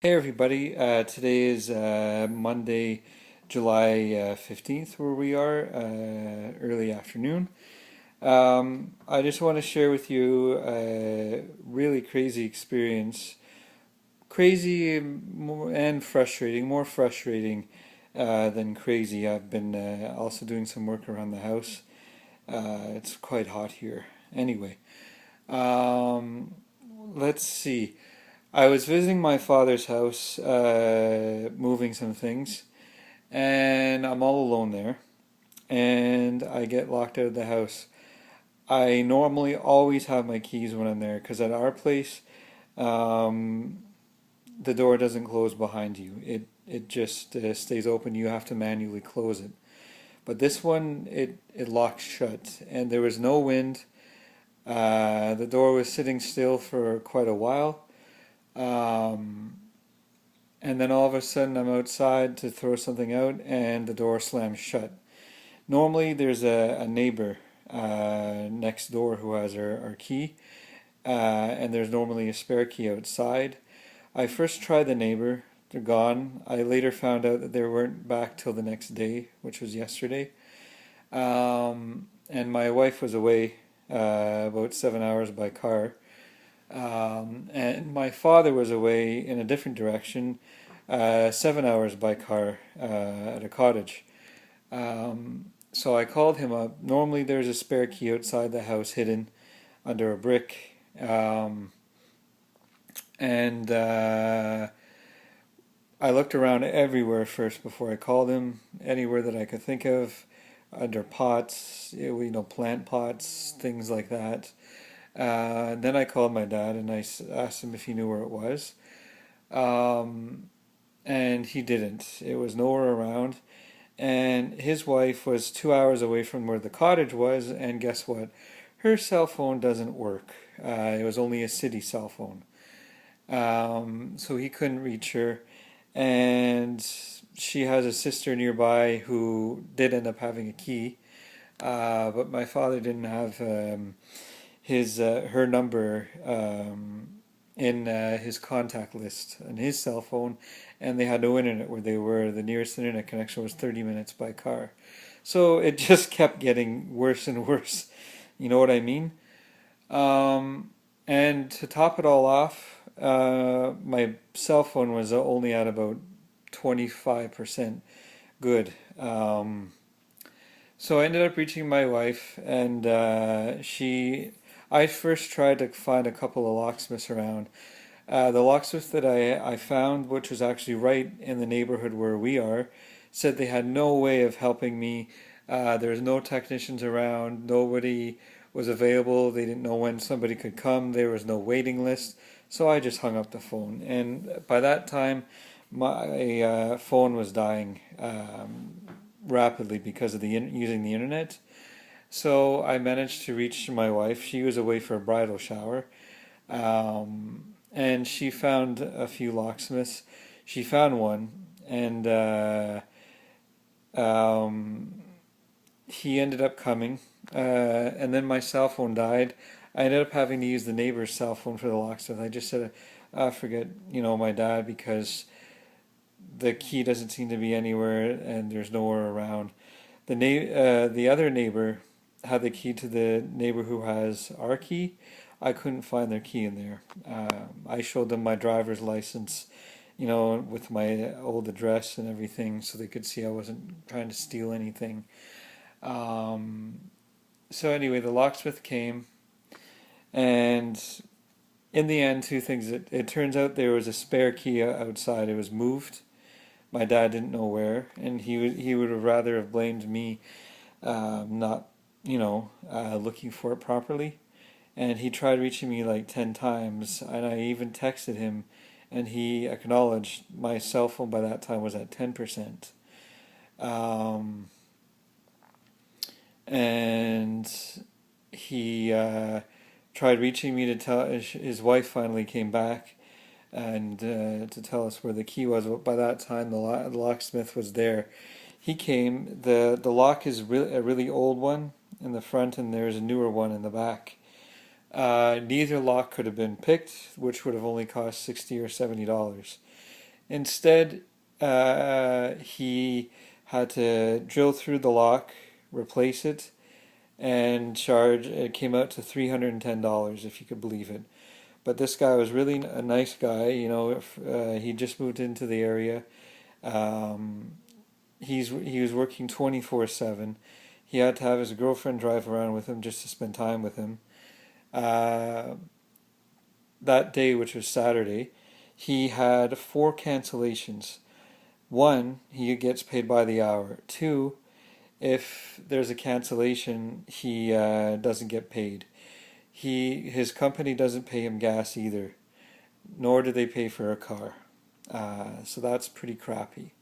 Hey everybody, today is Monday, July 15th, where we are, early afternoon. I just want to share with you a really crazy experience. Crazy and frustrating, more frustrating than crazy. I've been also doing some work around the house. It's quite hot here. Anyway, um, let's see. I was visiting my father's house, moving some things, and I'm all alone there, and I get locked out of the house. I normally always have my keys when I'm there, because at our place, um, the door doesn't close behind you. It just stays open. You have to manually close it. But this one, it locks shut, and there was no wind. The door was sitting still for quite a while. Um, And then all of a sudden, I'm outside to throw something out, and the door slams shut. Normally, there's a neighbor next door who has our key, and there's normally a spare key outside. I first tried the neighbor, they're gone. I later found out that they weren't back till the next day, which was yesterday. And my wife was away about 7 hours by car. And my father was away in a different direction, 7 hours by car at a cottage. So I called him up. Normally there's a spare key outside the house hidden under a brick. And I looked around everywhere first before I called him, anywhere that I could think of, under pots, plant pots, things like that. Then I called my dad and I asked him if he knew where it was. Um, and he didn't. It was nowhere around. And his wife was 2 hours away from where the cottage was, and guess what? Her cell phone doesn't work. It was only a city cell phone. So he couldn't reach her. And she has a sister nearby who did end up having a key. But my father didn't have his her number in his contact list on his cell phone, and they had no internet where they were. The nearest internet connection was 30 minutes by car. So it just kept getting worse and worse. You know what I mean? Um, and to top it all off, my cell phone was only at about 25% good. So I ended up reaching my wife, and I first tried to find a couple of locksmiths around. The locksmith that I found, which was actually right in the neighborhood where we are, said they had no way of helping me. There was no technicians around, nobody was available, they didn't know when somebody could come, there was no waiting list, so I just hung up the phone. And by that time, my phone was dying rapidly because of using the internet. So I managed to reach my wife. She was away for a bridal shower, and she found a few locksmiths. She found one, and um, he ended up coming. And then my cell phone died. I ended up having to use the neighbor's cell phone for the locksmith. I just said, forget, my dad, because the key doesn't seem to be anywhere, and there's nowhere around. The other neighbor had the key to the neighbor who has our key. I couldn't find their key in there. I showed them my driver's license, with my old address and everything, so they could see I wasn't trying to steal anything. Um, so anyway, the locksmith came, and in the end, two things. It turns out there was a spare key outside. It was moved. My dad didn't know where, and he would have rather have blamed me, not looking for it properly. And he tried reaching me like 10 times, and I even texted him, and he acknowledged my cell phone by that time was at 10%. Um, and he tried reaching me to tell his wife finally came back and to tell us where the key was. But by that time, the locksmith was there. He came. The lock is a really old one in the front, and there's a newer one in the back. Neither lock could have been picked, which would have only cost $60 or $70. Instead, he had to drill through the lock, replace it, and charge. It came out to $310, if you could believe it. But this guy was really a nice guy. He just moved into the area. Um, he was working 24/7. He had to have his girlfriend drive around with him just to spend time with him. Uh, that day, which was Saturday, he had four cancellations. One, he gets paid by the hour. Two, if there's a cancellation, he doesn't get paid. His company doesn't pay him gas either, nor do they pay for a car. So that's pretty crappy.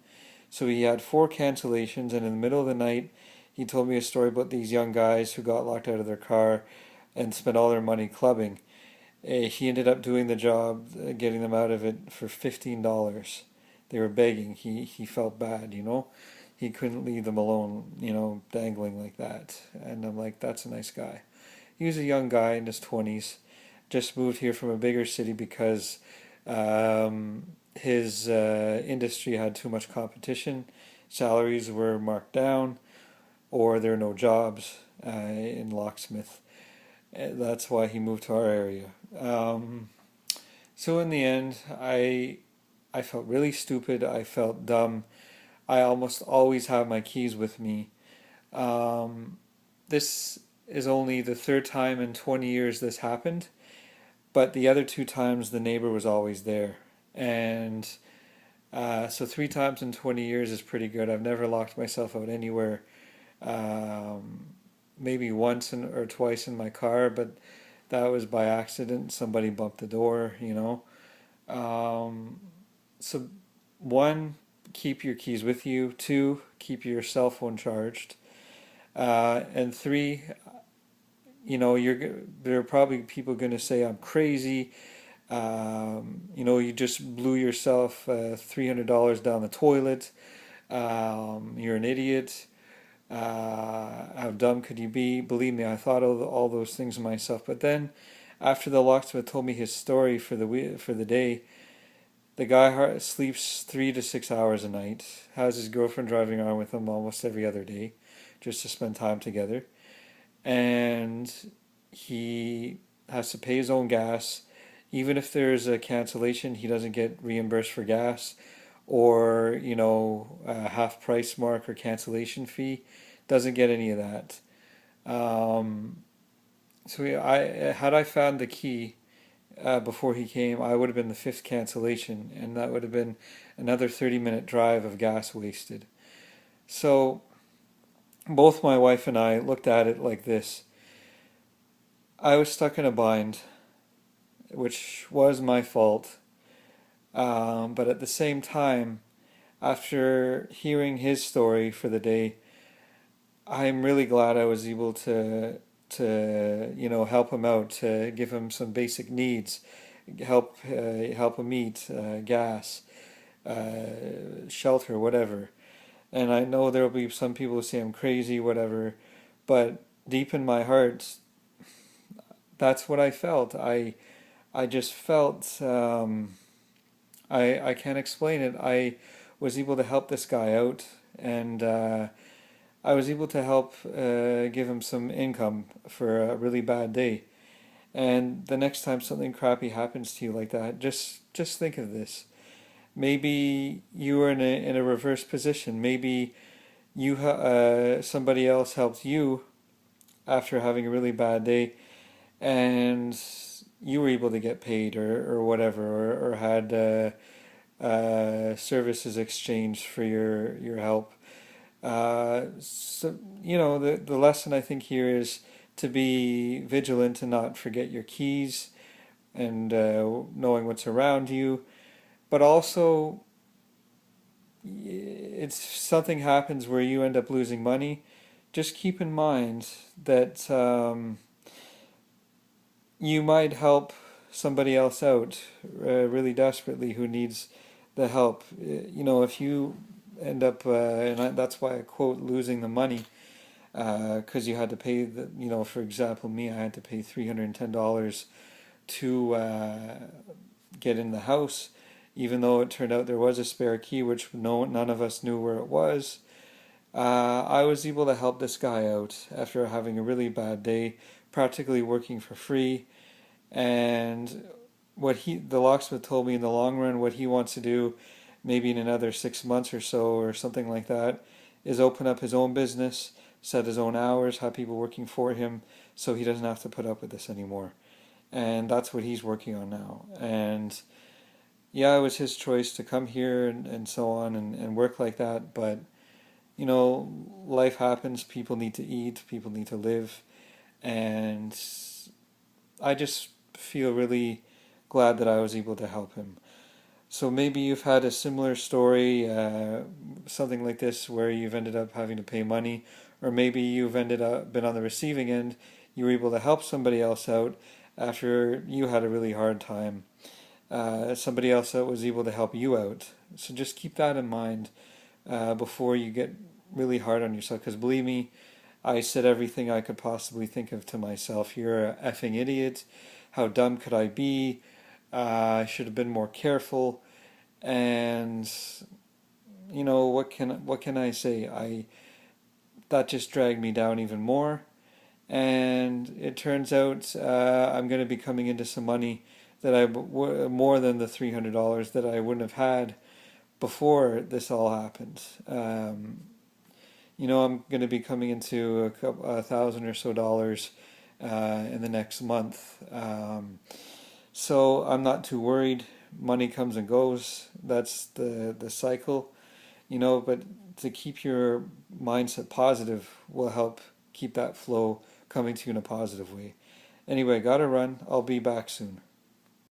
So he had four cancellations, and in the middle of the night, he told me a story about these young guys who got locked out of their car and spent all their money clubbing. He ended up doing the job, getting them out of it for $15. They were begging. He felt bad, you know. He couldn't leave them alone, dangling like that. And I'm like, that's a nice guy. He was a young guy in his 20s, just moved here from a bigger city because his industry had too much competition. Salaries were marked down, or there were no jobs in locksmith. That's why he moved to our area. So in the end, I felt really stupid. I felt dumb. I almost always have my keys with me. This is only the third time in 20 years this happened, but the other two times the neighbor was always there. And so three times in 20 years is pretty good. I've never locked myself out anywhere. Maybe once or twice in my car, but that was by accident. Somebody bumped the door. So one, keep your keys with you. Two, keep your cell phone charged. And three, there are probably people going to say I'm crazy. You just blew yourself $300 down the toilet. You're an idiot. How dumb could you be? Believe me, I thought all those things myself. But then, after the locksmith told me his story for the day, the guy sleeps 3 to 6 hours a night. Has his girlfriend driving around with him almost every other day, just to spend time together, and he has to pay his own gas. Even if there's a cancellation, he doesn't get reimbursed for gas, or a half price mark or cancellation fee. Doesn't get any of that. So had I found the key before he came, I would have been the fifth cancellation, and that would have been another 30-minute drive of gas wasted. So both my wife and I looked at it like this. I was stuck in a bind, which was my fault. But at the same time, after hearing his story for the day, I'm really glad I was able to help him out, to give him some basic needs, help him eat, gas, shelter, whatever. And I know there will be some people who say I'm crazy, whatever, but deep in my heart, that's what I felt. I just felt, I can't explain it. I was able to help this guy out, and I was able to help give him some income for a really bad day. And the next time something crappy happens to you like that, just think of this. Maybe you were in a reverse position. Maybe somebody else helped you after having a really bad day, and you were able to get paid or whatever, or had services exchanged for your help. So the lesson I think here is to be vigilant and not forget your keys, and knowing what's around you. But also, if something happens where you end up losing money, just keep in mind that you might help somebody else out really desperately who needs the help. If you end up, that's why I quote losing the money, because you had to pay for example, me, I had to pay $310 to get in the house. even though it turned out there was a spare key, which none of us knew where it was. I was able to help this guy out after having a really bad day, practically working for free. And the locksmith told me in the long run, what he wants to do, maybe in another 6 months or so, or something like that, is open up his own business, set his own hours, have people working for him, so he doesn't have to put up with this anymore. And that's what he's working on now. And yeah, it was his choice to come here and so on and work like that, but life happens, people need to eat, people need to live, and I just feel really glad that I was able to help him. So maybe you've had a similar story, something like this, where you've ended up having to pay money, or maybe you've ended up been on the receiving end. You were able to help somebody else out after you had a really hard time. Somebody else that was able to help you out. So just keep that in mind before you get really hard on yourself. Because believe me, I said everything I could possibly think of to myself. You're a effing idiot. How dumb could I be? I should have been more careful. And what can I say? That just dragged me down even more. And it turns out I'm going to be coming into some money that more than the $300 that I wouldn't have had before this all happened. I'm going to be coming into a thousand or so dollars in the next month. So I'm not too worried. Money comes and goes. That's the cycle. But to keep your mindset positive will help keep that flow coming to you in a positive way. Anyway, gotta run. I'll be back soon.